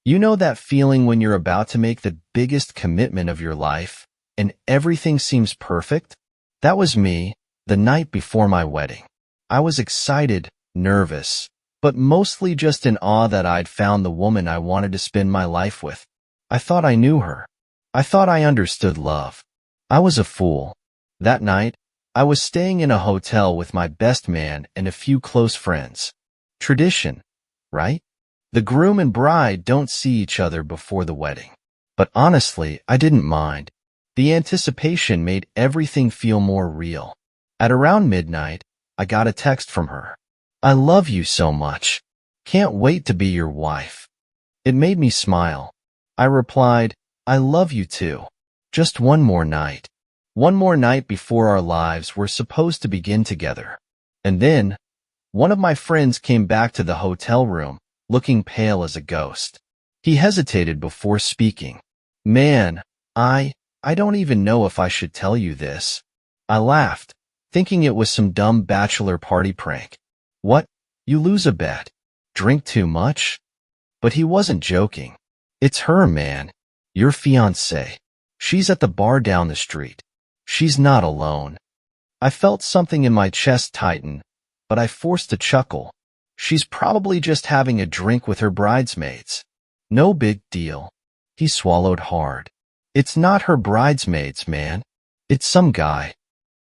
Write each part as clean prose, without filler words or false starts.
You know that feeling when you're about to make the biggest commitment of your life and everything seems perfect? That was me, the night before my wedding. I was excited, nervous, but mostly just in awe that I'd found the woman I wanted to spend my life with. I thought I knew her. I thought I understood love. I was a fool. That night, I was staying in a hotel with my best man and a few close friends. Tradition, right? The groom and bride don't see each other before the wedding. But honestly, I didn't mind. The anticipation made everything feel more real. At around midnight, I got a text from her. "I love you so much. Can't wait to be your wife." It made me smile. I replied, "I love you too. Just one more night." One more night before our lives were supposed to begin together. And then, one of my friends came back to the hotel room, looking pale as a ghost. He hesitated before speaking. "Man, I don't even know if I should tell you this." I laughed, thinking it was some dumb bachelor party prank. "What? You lose a bet? Drink too much?" But he wasn't joking. "It's her, man. Your fiancée. She's at the bar down the street. She's not alone." I felt something in my chest tighten, but I forced a chuckle. "She's probably just having a drink with her bridesmaids. No big deal." He swallowed hard. "It's not her bridesmaids, man. It's some guy."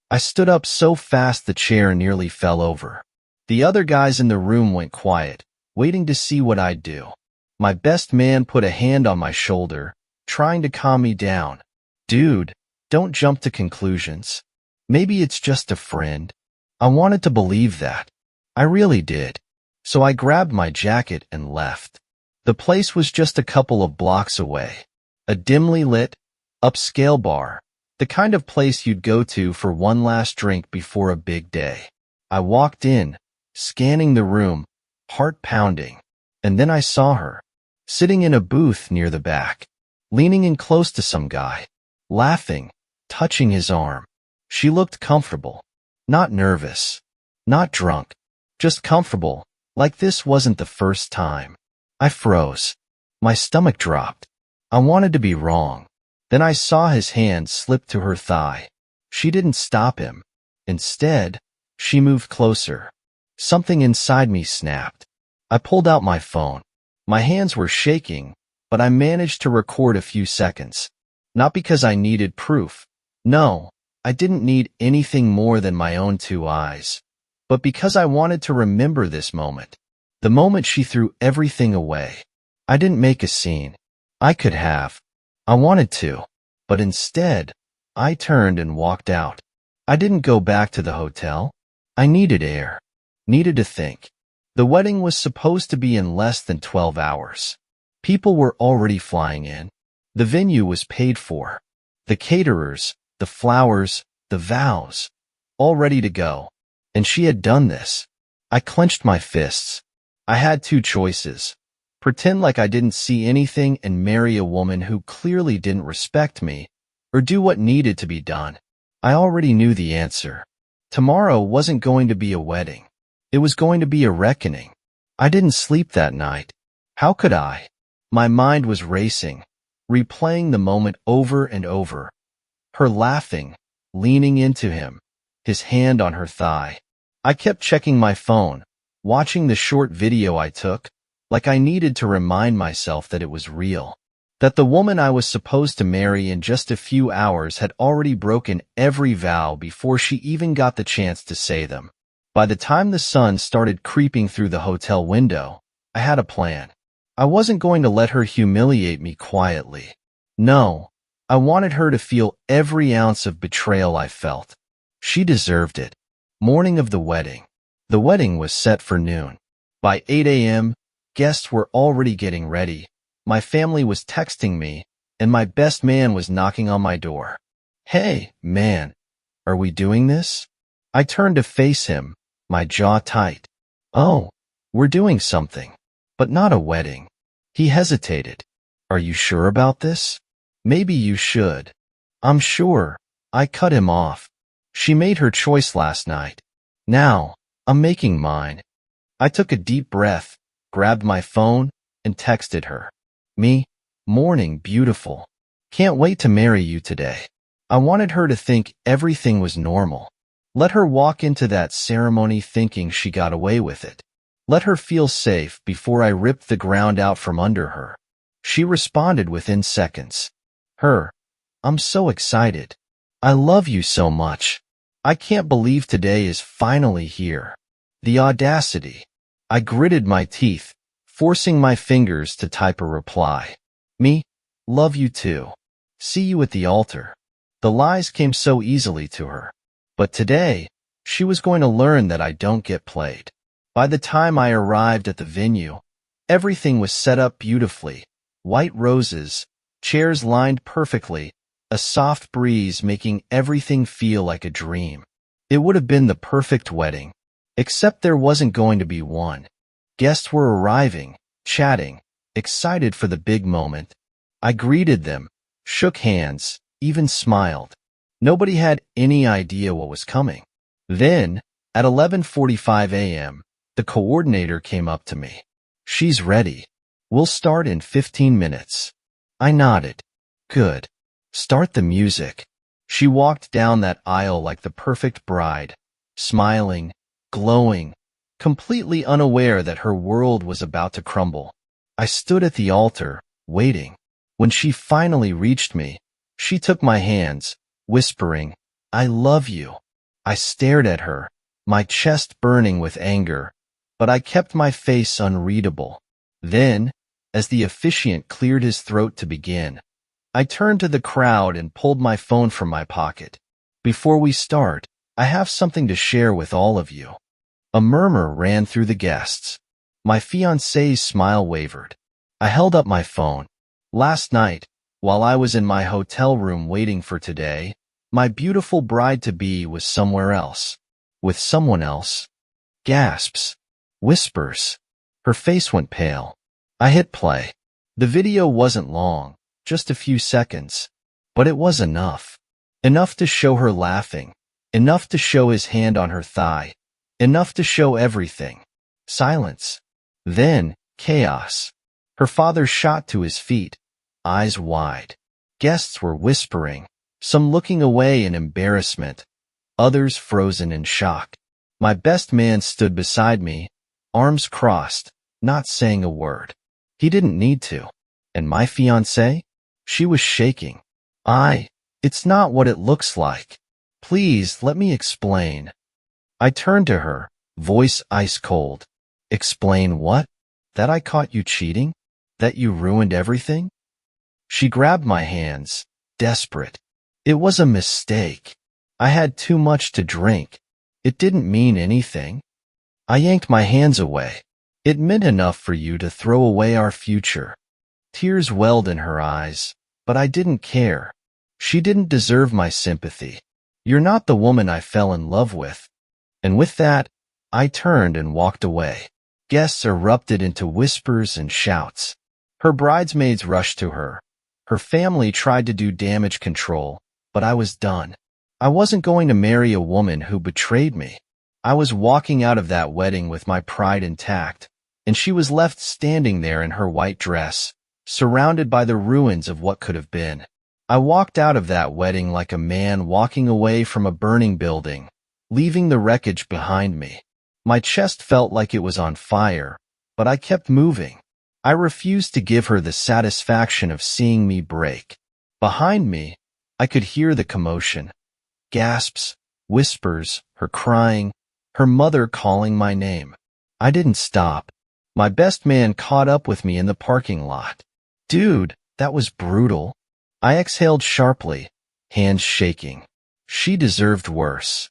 I stood up so fast the chair nearly fell over. The other guys in the room went quiet, waiting to see what I'd do. My best man put a hand on my shoulder, trying to calm me down. "Dude, don't jump to conclusions. Maybe it's just a friend." I wanted to believe that. I really did. So I grabbed my jacket and left. The place was just a couple of blocks away. A dimly lit, upscale bar, the kind of place you'd go to for one last drink before a big day. I walked in, scanning the room, heart pounding, and then I saw her, sitting in a booth near the back, leaning in close to some guy, laughing, touching his arm. She looked comfortable, not nervous, not drunk, just comfortable, like this wasn't the first time. I froze. My stomach dropped. I wanted to be wrong. Then I saw his hand slip to her thigh. She didn't stop him. Instead, she moved closer. Something inside me snapped. I pulled out my phone. My hands were shaking, but I managed to record a few seconds. Not because I needed proof. No, I didn't need anything more than my own two eyes. But because I wanted to remember this moment. The moment she threw everything away. I didn't make a scene. I could have. I wanted to. But instead, I turned and walked out. I didn't go back to the hotel. I needed air. Needed to think. The wedding was supposed to be in less than 12 hours. People were already flying in. The venue was paid for. The caterers, the flowers, the vows, all ready to go. And she had done this. I clenched my fists. I had two choices. Pretend like I didn't see anything and marry a woman who clearly didn't respect me, or do what needed to be done. I already knew the answer. Tomorrow wasn't going to be a wedding. It was going to be a reckoning. I didn't sleep that night. How could I? My mind was racing, replaying the moment over and over. Her laughing, leaning into him, his hand on her thigh. I kept checking my phone, watching the short video I took, like I needed to remind myself that it was real. That the woman I was supposed to marry in just a few hours had already broken every vow before she even got the chance to say them. By the time the sun started creeping through the hotel window, I had a plan. I wasn't going to let her humiliate me quietly. No, I wanted her to feel every ounce of betrayal I felt. She deserved it. Morning of the wedding. The wedding was set for noon. By 8 a.m., guests were already getting ready. My family was texting me, and my best man was knocking on my door. "Hey, man, are we doing this?" I turned to face him, my jaw tight. "Oh, we're doing something, but not a wedding." He hesitated. "Are you sure about this?" "Maybe you should." "I'm sure." I cut him off. "She made her choice last night. Now, I'm making mine." I took a deep breath, grabbed my phone, and texted her. Me, morning, beautiful. Can't wait to marry you today. I wanted her to think everything was normal. Let her walk into that ceremony thinking she got away with it. Let her feel safe before I ripped the ground out from under her. She responded within seconds. I'm so excited. I love you so much. I can't believe today is finally here. The audacity. I gritted my teeth, forcing my fingers to type a reply. Me, love you too. See you at the altar. The lies came so easily to her. But today, she was going to learn that I don't get played. By the time I arrived at the venue, everything was set up beautifully. White roses, chairs lined perfectly, a soft breeze making everything feel like a dream. It would have been the perfect wedding, except there wasn't going to be one. Guests were arriving, chatting, excited for the big moment. I greeted them, shook hands, even smiled. Nobody had any idea what was coming. Then, at 11:45 a.m., the coordinator came up to me. She's ready. We'll start in 15 minutes. I nodded. Good. Start the music. She walked down that aisle like the perfect bride, smiling, glowing, completely unaware that her world was about to crumble. I stood at the altar, waiting. When she finally reached me, she took my hands, whispering, I love you. I stared at her, my chest burning with anger, but I kept my face unreadable. Then, as the officiant cleared his throat to begin, I turned to the crowd and pulled my phone from my pocket. Before we start, I have something to share with all of you. A murmur ran through the guests. My fiancé's smile wavered. I held up my phone. Last night, while I was in my hotel room waiting for today, my beautiful bride-to-be was somewhere else. With someone else. Gasps. Whispers. Her face went pale. I hit play. The video wasn't long, just a few seconds. But it was enough. Enough to show her laughing. Enough to show his hand on her thigh. Enough to show everything. Silence. Then, chaos. Her father shot to his feet, eyes wide. Guests were whispering, some looking away in embarrassment, others frozen in shock. My best man stood beside me, arms crossed, not saying a word. He didn't need to. And my fiancée? She was shaking. It's not what it looks like. Please, let me explain. I turned to her, voice ice cold. Explain what? That I caught you cheating? That you ruined everything? She grabbed my hands, desperate. It was a mistake. I had too much to drink. It didn't mean anything. I yanked my hands away. It meant enough for you to throw away our future. Tears welled in her eyes, but I didn't care. She didn't deserve my sympathy. You're not the woman I fell in love with. And with that, I turned and walked away. Guests erupted into whispers and shouts. Her bridesmaids rushed to her. Her family tried to do damage control, but I was done. I wasn't going to marry a woman who betrayed me. I was walking out of that wedding with my pride intact, and she was left standing there in her white dress, surrounded by the ruins of what could have been. I walked out of that wedding like a man walking away from a burning building, leaving the wreckage behind me. My chest felt like it was on fire, but I kept moving. I refused to give her the satisfaction of seeing me break. Behind me, I could hear the commotion. Gasps, whispers, her crying, her mother calling my name. I didn't stop. My best man caught up with me in the parking lot. Dude, that was brutal. I exhaled sharply, hands shaking. She deserved worse.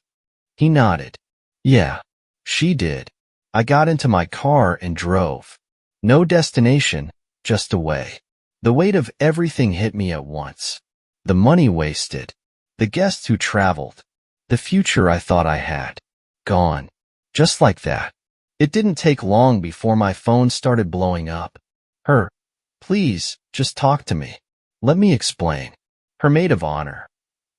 He nodded. Yeah, she did. I got into my car and drove. No destination, just away. The weight of everything hit me at once. The money wasted. The guests who traveled. The future I thought I had. Gone. Just like that. It didn't take long before my phone started blowing up. Please, just talk to me. Let me explain. Her maid of honor.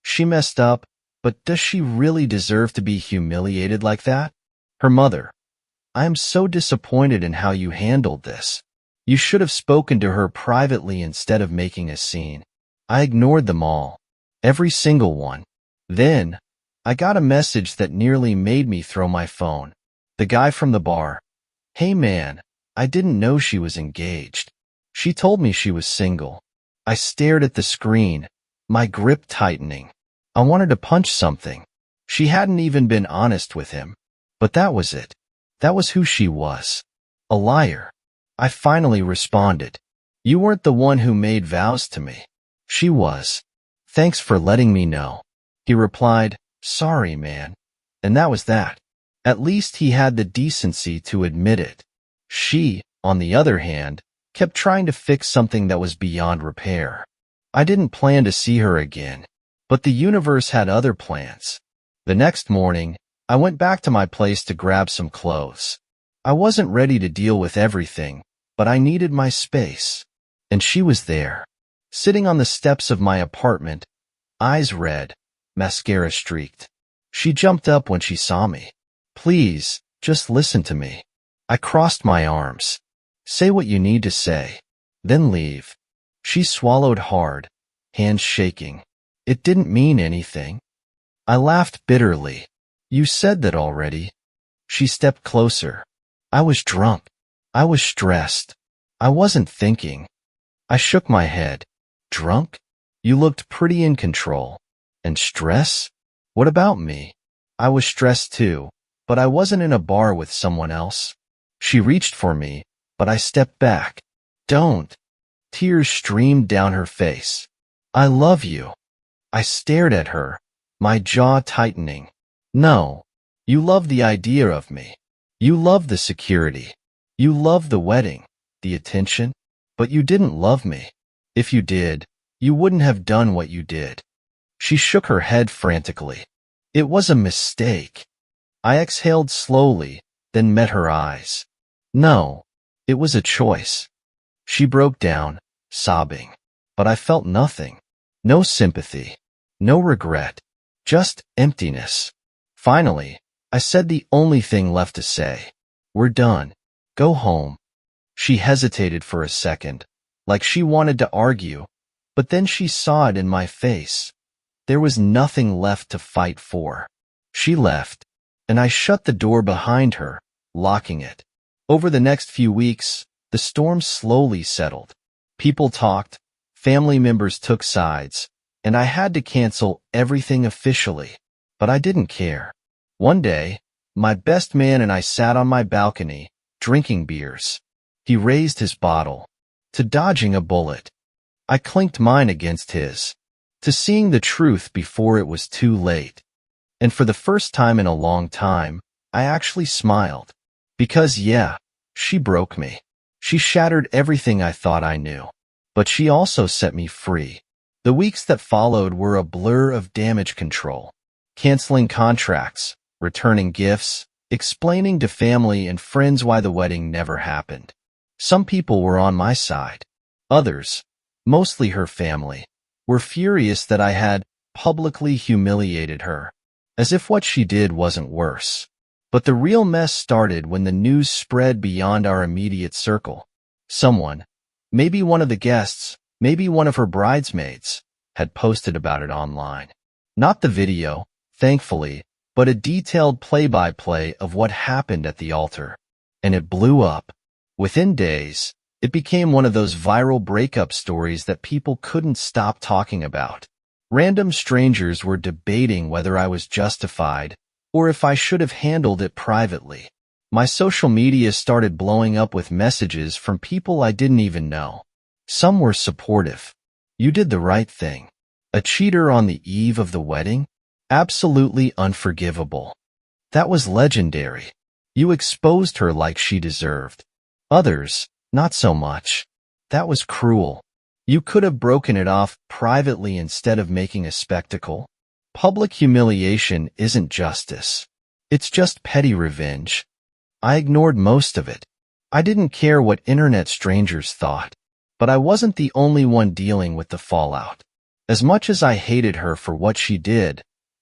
She messed up, but does she really deserve to be humiliated like that? Her mother. I am so disappointed in how you handled this. You should have spoken to her privately instead of making a scene. I ignored them all. Every single one. Then, I got a message that nearly made me throw my phone. The guy from the bar. Hey man, I didn't know she was engaged. She told me she was single. I stared at the screen, my grip tightening. I wanted to punch something. She hadn't even been honest with him. But that was it. That was who she was. A liar. I finally responded. You weren't the one who made vows to me. She was. Thanks for letting me know. He replied, sorry, man. And that was that. At least he had the decency to admit it. She, on the other hand, kept trying to fix something that was beyond repair. I didn't plan to see her again, but the universe had other plans. The next morning, I went back to my place to grab some clothes. I wasn't ready to deal with everything, but I needed my space. And she was there, sitting on the steps of my apartment, eyes red, mascara streaked. She jumped up when she saw me. Please, just listen to me. I crossed my arms. Say what you need to say, then leave. She swallowed hard, hands shaking. It didn't mean anything. I laughed bitterly. You said that already. She stepped closer. I was drunk. I was stressed. I wasn't thinking. I shook my head. Drunk? You looked pretty in control. And stress? What about me? I was stressed too, but I wasn't in a bar with someone else. She reached for me, but I stepped back. Don't. Tears streamed down her face. I love you. I stared at her, my jaw tightening. No. You love the idea of me. You love the security. You love the wedding, the attention, but you didn't love me. If you did, you wouldn't have done what you did. She shook her head frantically. It was a mistake. I exhaled slowly, then met her eyes. No, it was a choice. She broke down, sobbing, but I felt nothing. No sympathy, no regret, just emptiness. Finally, I said the only thing left to say. We're done. Go home. She hesitated for a second, like she wanted to argue, but then she saw it in my face. There was nothing left to fight for. She left, and I shut the door behind her, locking it. Over the next few weeks, the storm slowly settled. People talked, family members took sides, and I had to cancel everything officially. But I didn't care. One day, my best man and I sat on my balcony, drinking beers. He raised his bottle, to dodging a bullet. I clinked mine against his, to seeing the truth before it was too late. And for the first time in a long time, I actually smiled. Because yeah, she broke me. She shattered everything I thought I knew. But she also set me free. The weeks that followed were a blur of damage control. Canceling contracts, returning gifts, explaining to family and friends why the wedding never happened. Some people were on my side. Others, mostly her family, were furious that I had publicly humiliated her, as if what she did wasn't worse. But the real mess started when the news spread beyond our immediate circle. Someone, maybe one of the guests, maybe one of her bridesmaids, had posted about it online. Not the video, thankfully, but a detailed play-by-play of what happened at the altar. And it blew up. Within days, it became one of those viral breakup stories that people couldn't stop talking about. Random strangers were debating whether I was justified or if I should have handled it privately. My social media started blowing up with messages from people I didn't even know. Some were supportive. You did the right thing. A cheater on the eve of the wedding? Absolutely unforgivable. That was legendary. You exposed her like she deserved. Others, not so much. That was cruel. You could have broken it off privately instead of making a spectacle. Public humiliation isn't justice. It's just petty revenge. I ignored most of it. I didn't care what internet strangers thought. But I wasn't the only one dealing with the fallout. As much as I hated her for what she did,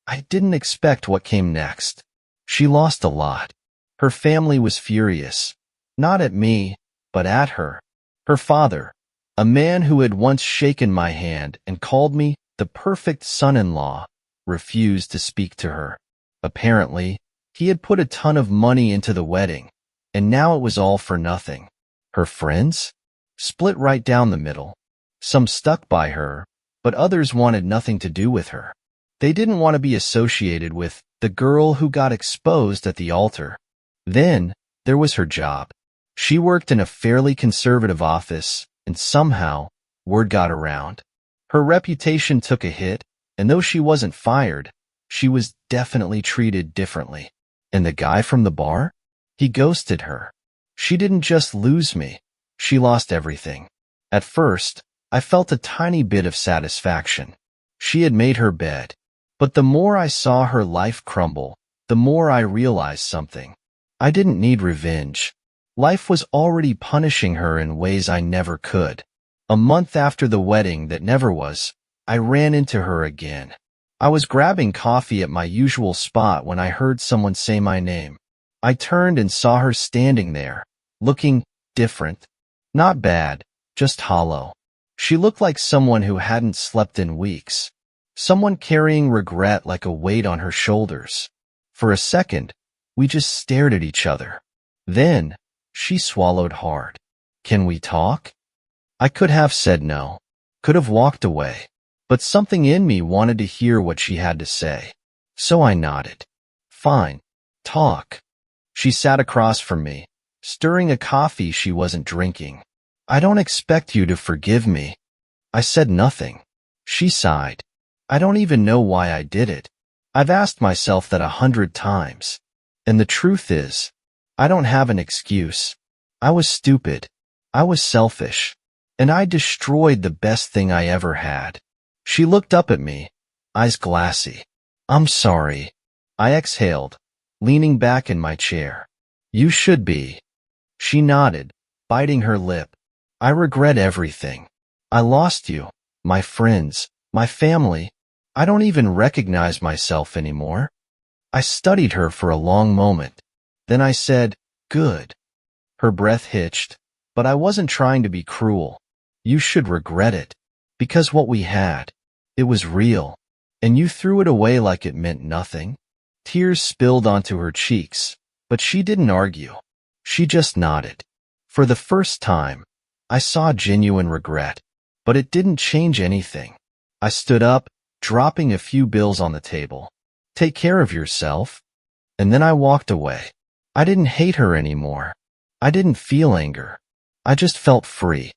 I didn't expect what came next. She lost a lot. Her family was furious. Not at me, but at her. Her father, a man who had once shaken my hand and called me the perfect son-in-law, refused to speak to her. Apparently, he had put a ton of money into the wedding, and now it was all for nothing. Her friends? Split right down the middle. Some stuck by her, but others wanted nothing to do with her. They didn't want to be associated with the girl who got exposed at the altar. Then, there was her job. She worked in a fairly conservative office, and somehow, word got around. Her reputation took a hit, and though she wasn't fired, she was definitely treated differently. And the guy from the bar? He ghosted her. She didn't just lose me, she lost everything. At first, I felt a tiny bit of satisfaction. She had made her bed. But the more I saw her life crumble, the more I realized something. I didn't need revenge. Life was already punishing her in ways I never could. A month after the wedding that never was, I ran into her again. I was grabbing coffee at my usual spot when I heard someone say my name. I turned and saw her standing there, looking different. Not bad, just hollow. She looked like someone who hadn't slept in weeks. Someone carrying regret like a weight on her shoulders. For a second, we just stared at each other. Then, she swallowed hard. Can we talk? I could have said no, could have walked away, but something in me wanted to hear what she had to say. So I nodded. Fine, talk. She sat across from me, stirring a coffee she wasn't drinking. I don't expect you to forgive me. I said nothing. She sighed. I don't even know why I did it. I've asked myself that 100 times. And the truth is, I don't have an excuse. I was stupid. I was selfish. And I destroyed the best thing I ever had. She looked up at me, eyes glassy. I'm sorry. I exhaled, leaning back in my chair. You should be. She nodded, biting her lip. I regret everything. I lost you, my friends, my family. I don't even recognize myself anymore. I studied her for a long moment. Then I said, good. Her breath hitched, but I wasn't trying to be cruel. You should regret it. Because what we had, it was real. And you threw it away like it meant nothing. Tears spilled onto her cheeks, but she didn't argue. She just nodded. For the first time, I saw genuine regret, but it didn't change anything. I stood up, dropping a few bills on the table. Take care of yourself. And then I walked away. I didn't hate her anymore. I didn't feel anger. I just felt free.